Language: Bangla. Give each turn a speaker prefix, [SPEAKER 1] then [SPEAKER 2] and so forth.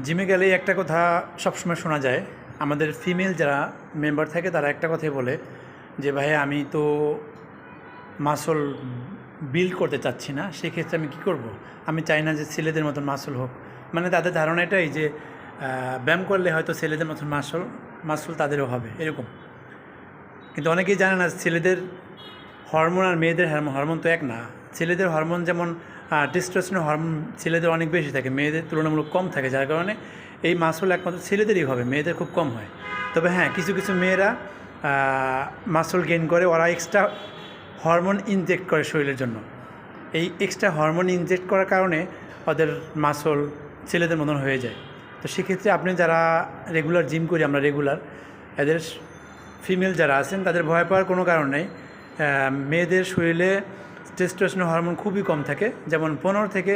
[SPEAKER 1] জিমে গেলেই একটা কথা সবসময় শোনা যায়, আমাদের ফিমেল যারা মেম্বার থাকে তারা একটা কথাই বলে যে ভাই আমি তো মাসল বিল্ড করতে চাচ্ছি না, সেক্ষেত্রে আমি কী করব? আমি চাই না যে ছেলেদের মতন মাসল হোক। মানে তাদের ধারণা এটাই যে ব্যায়াম করলে হয়তো ছেলেদের মতন মাসল তাদেরও হবে এরকম। কিন্তু অনেকেই জানে না ছেলেদের হরমোন আর মেয়েদের হরমোন তো এক না। ছেলেদের হরমোন যেমন টেস্টোস্টেরন হরমোন ছেলেদের অনেক বেশি থাকে, মেয়েদের তুলনামূলক কম থাকে, যার কারণে এই মাসল একমাত্র ছেলেদেরই হবে, মেয়েদের খুব কম হয়। তবে হ্যাঁ, কিছু কিছু মেয়েরা মাসল গেইন করে, ওরা এক্সট্রা হরমোন ইনজেক্ট করে শরীরের জন্য। এই এক্সট্রা হরমোন ইনজেক্ট করার কারণে ওদের মাসল ছেলেদের মতন হয়ে যায়। তো সেক্ষেত্রে আপনি যারা রেগুলার জিম করি আমরা রেগুলার, এদের ফিমেল যারা আছেন তাদের ভয় পাওয়ার কোনো কারণ নেই। মেয়েদের শরীরে টেস্টোস্টেরন হরমোন খুবই কম থাকে, যেমন 15 থেকে